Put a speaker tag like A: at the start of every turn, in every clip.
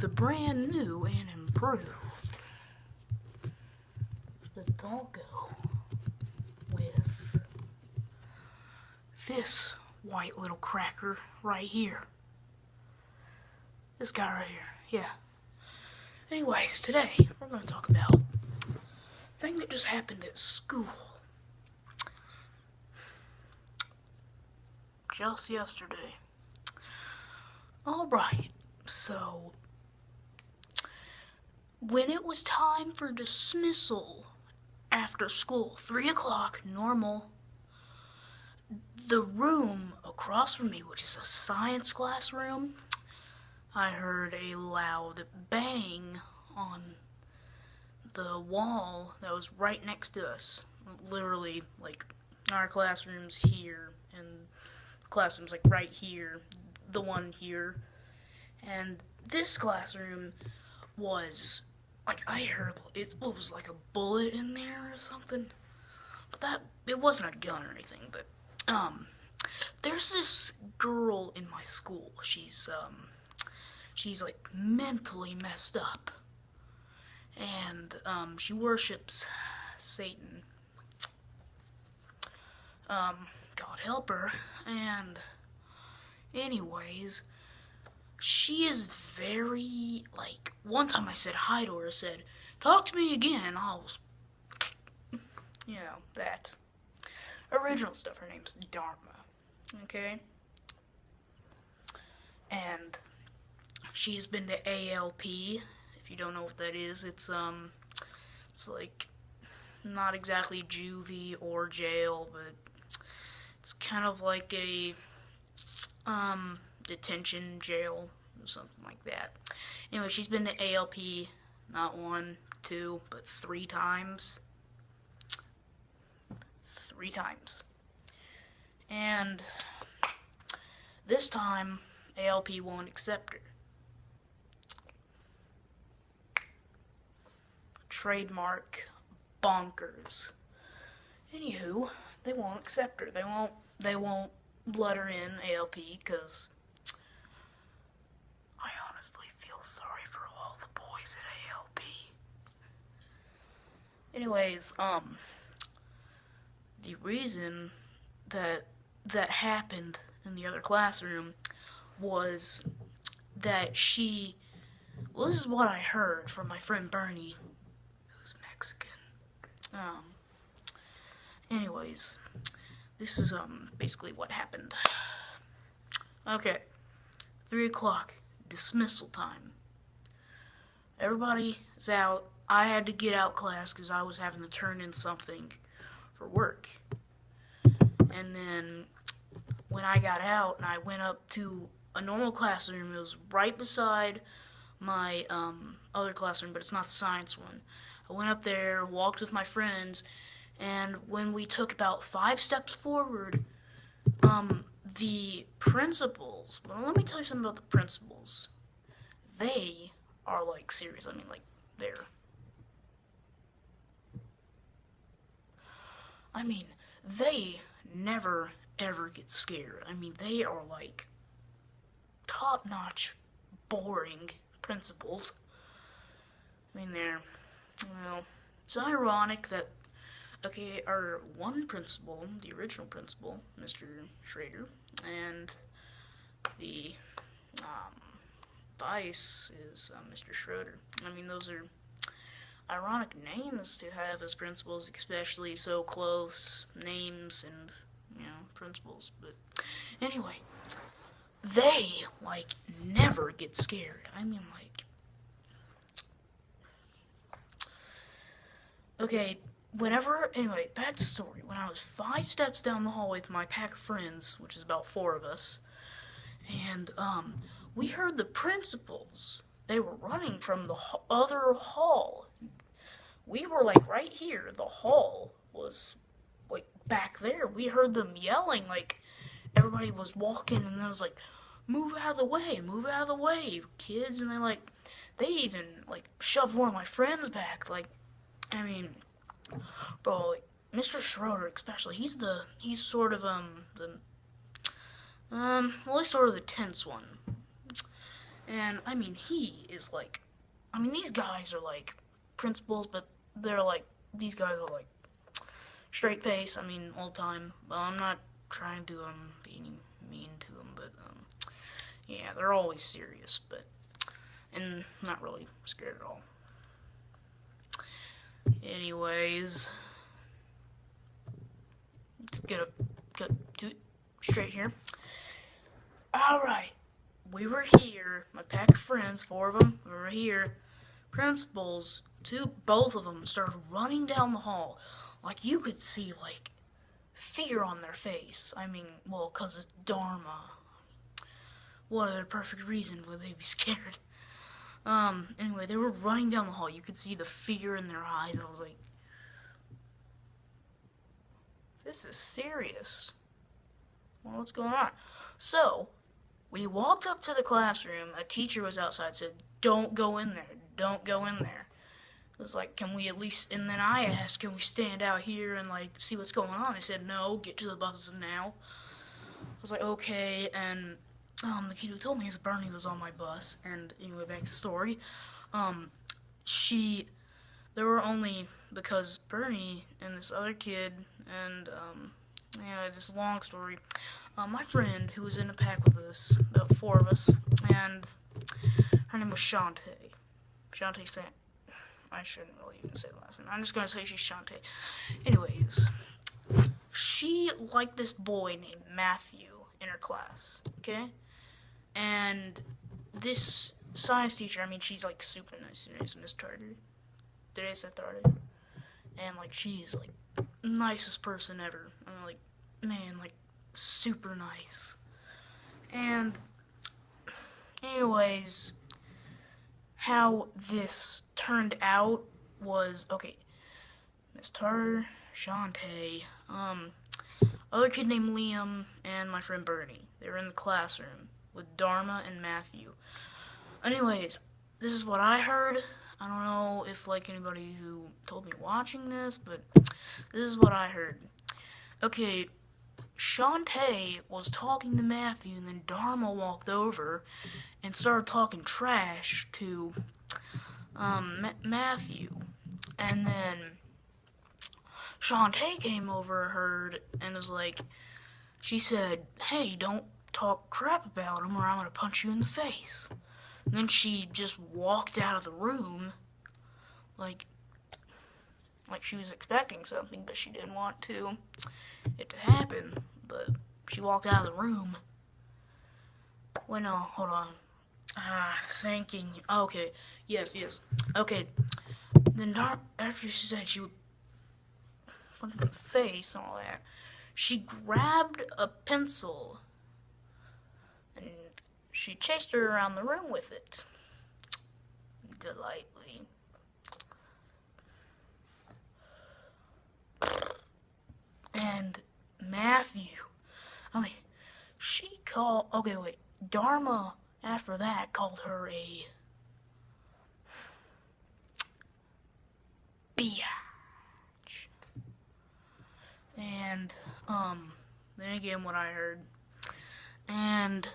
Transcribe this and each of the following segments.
A: the brand new and improved the Talko with this white little cracker right here. This guy right here, yeah. Anyways, today we're going to talk about a thing that just happened at school. Just yesterday. Alright, so when it was time for dismissal after school, 3 o'clock, normal, the room across from me, which is a science classroom, I heard a loud bang on the wall that was right next to us. Literally, like, our classroom's here, and the classroom's like right here, the one here. And this classroom was, like, I heard it was like a bullet in there or something. But it wasn't a gun or anything, but, there's this girl in my school. She's like mentally messed up. And, she worships Satan. God help her. And, anyways, she is very, like, one time I said hi to her, said, "Talk to me again," I was, you know, that. Original stuff, her name's Dharma, okay? And she's been to ALP, if you don't know what that is. It's like, not exactly juvie or jail, but it's kind of like a, detention jail or something like that. Anyway, she's been to ALP not 1, 2, but 3 times. 3 times. And this time, ALP won't accept her. Trademark bonkers. Anywho, they won't accept her. They won't let her in ALP because I honestly feel sorry for all the boys at ALP. Anyways, the reason that happened in the other classroom was that well, this is what I heard from my friend Bernie, who's Mexican. Anyways, this is, basically what happened. Okay, 3 o'clock, dismissal time. Everybody is out. I had to get out class because I was having to turn in something for work. And then when I got out and I went up to a normal classroom, it was right beside my other classroom, but it's not the science one. I went up there, walked with my friends, and when we took about 5 steps forward, the principals, well, let me tell you something about the principals. They are, like, serious. I mean, like, they never, ever get scared. I mean, they are, like, top-notch, boring principals. I mean, well, it's ironic that, okay, our one principal, the original principal, Mr. Schrader, and the, vice is, Mr. Schroeder. I mean, those are ironic names to have as principals, especially so close names and, you know, principals. But anyway, they, like, never get scared. I mean, like, okay, anyway, back to the story. When I was 5 steps down the hallway with my pack of friends, which is about 4 of us, and, we heard the principals. They were running from the other hall. We were, like, right here. The hall was, like, back there. We heard them yelling, like, everybody was walking, and it was like, move out of the way, kids. And they even, like, shoved one of my friends back. Like, I mean, bro, like, Mr. Schroeder especially, he's sort of, well, he's sort of the tense one. And I mean, he is like, I mean, these guys are like principals, but they're like, these guys are like straight face. I mean, all the time. Well, I'm not trying to be mean to them, but yeah, they're always serious, but and not really scared at all. Anyways, let's get to straight here. All right, we were here. My pack of friends, four of them, we were here. Principals, both of them started running down the hall, like you could see like fear on their face. I mean, well, 'cause it's Dharma. What a perfect reason would they be scared? Anyway, they were running down the hall. You could see the fear in their eyes. I was like, this is serious. Well, what's going on? So, we walked up to the classroom. A teacher was outside, said, don't go in there. Don't go in there. It was like, can we at least, and then I asked, can we stand out here and like see what's going on? They said, no, get to the buses now. I was like, okay, and the kid who told me is Bernie was on my bus, and anyway, back to the story. Um, she, there were only, because Bernie and this other kid, and, yeah, this long story. My friend who was in a pack with us, about four of us, and her name was Shantae. Shantae Stan. I shouldn't really even say the last name. I'm just gonna say she's Shantae. Anyways, she liked this boy named Matthew in her class, okay? And this science teacher, I mean, she's like super nice. Her name's Miss Tartar. Did I say Tartar? And like, she's like nicest person ever. I mean, like, man, like super nice. And anyways, how this turned out was okay. Miss Tartar, Shantae, other kid named Liam, and my friend Bernie. They were in the classroom with Dharma and Matthew. Anyways, this is what I heard. I don't know if like anybody who told me watching this, but this is what I heard. Okay, Shantae was talking to Matthew, and then Dharma walked over and started talking trash to Matthew. And then Shantae came over, heard, and was like, she said, hey, don't talk crap about him or I'm gonna punch you in the face. And then she just walked out of the room like she was expecting something, but she didn't want it to happen. But she walked out of the room. Wait, no, hold on. Thinking. Okay, yes. Okay, then after she said she would punch my face and all that, she grabbed a pencil and she chased her around the room with it. Delightfully. And Matthew, I mean, she called, okay, wait, Dharma after that called her a biatch. And, then again what I heard, and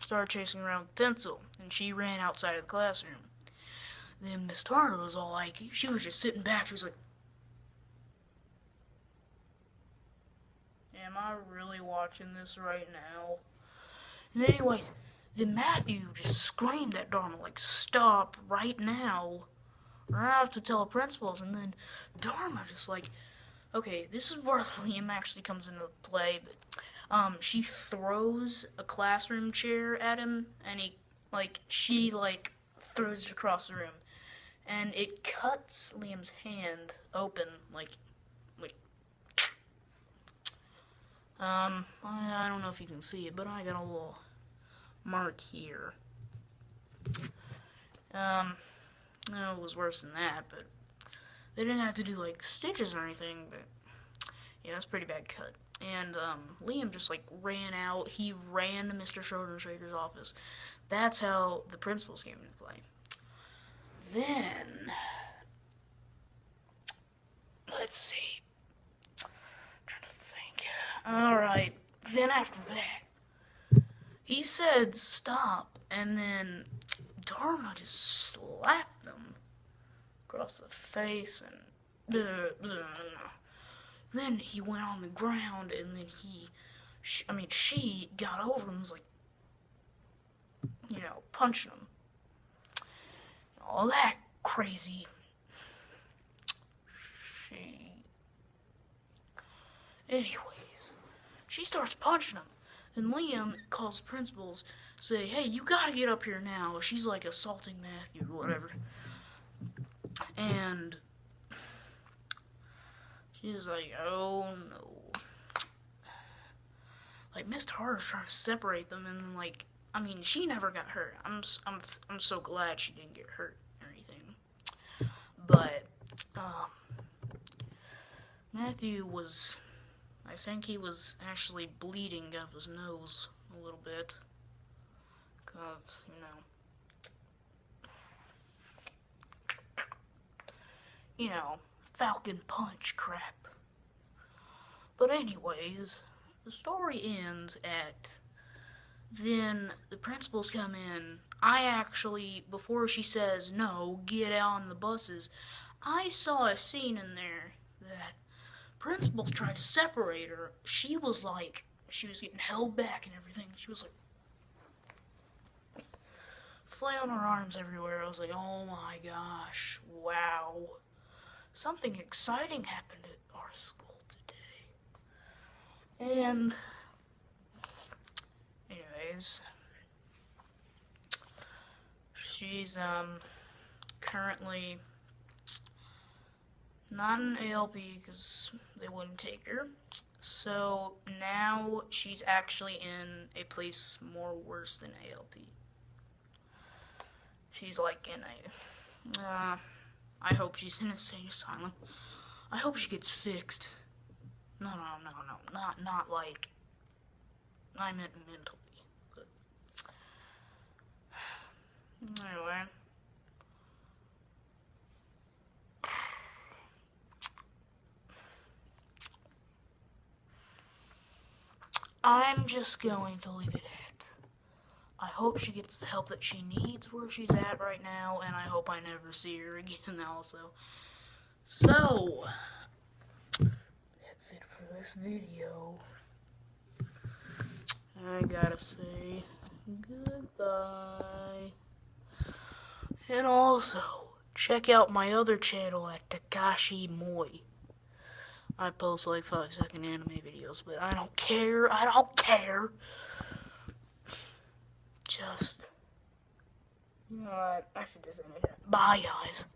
A: started chasing around with a pencil, and she ran outside of the classroom. Then Miss Tartar was all like, she was just sitting back, she was like, am I really watching this right now? And anyways, then Matthew just screamed at Dharma, like, stop right now, or I have to tell the principals. And then Dharma just like, okay, this is where Liam actually comes into play, but she throws a classroom chair at him, and she throws it across the room, and it cuts Liam's hand open, I don't know if you can see it, but I got a little mark here. No, it was worse than that, but they didn't have to do like stitches or anything, but yeah, that's a pretty bad cut. And Liam just like ran out. He ran to Mr. Schrader's office. That's how the principals came into play. Then, let's see. I'm trying to think. Alright, then after that, he said stop, And then Dharma just slapped him across the face, and then he went on the ground, and then she got over him and was like, punching him. All that crazy. Anyways, she starts punching him, and Liam calls the principals, say, hey, you gotta get up here now. She's like assaulting Matthew or whatever. And she's like, oh no. Like, Miss Harder's trying to separate them, and then, she never got hurt. I'm so glad she didn't get hurt or anything. But, Matthew was, I think he was actually bleeding out of his nose a little bit. Because, Falcon Punch crap. But anyways, the story ends at, then the principals come in. I actually, before she says, no, get on the buses, I saw a scene in there that principals tried to separate her. She was getting held back and everything. She was like, flailing her arms everywhere. I was like, oh my gosh, wow. Something exciting happened at our school today. And, anyways, she's, currently not an ALP because they wouldn't take her. So now she's actually in a place more worse than ALP. She's like in a, I hope she's in a insane asylum. I hope she gets fixed. No, not like, I meant mentally. But anyway. I'm just going to leave it at, I hope she gets the help that she needs where she's at right now, and I hope I never see her again also. So, that's it for this video. I gotta say goodbye. And also, check out my other channel at Takashi Moi. I post like 5-second anime videos, but I don't care. Just, you know what, I should just end it. Bye, guys.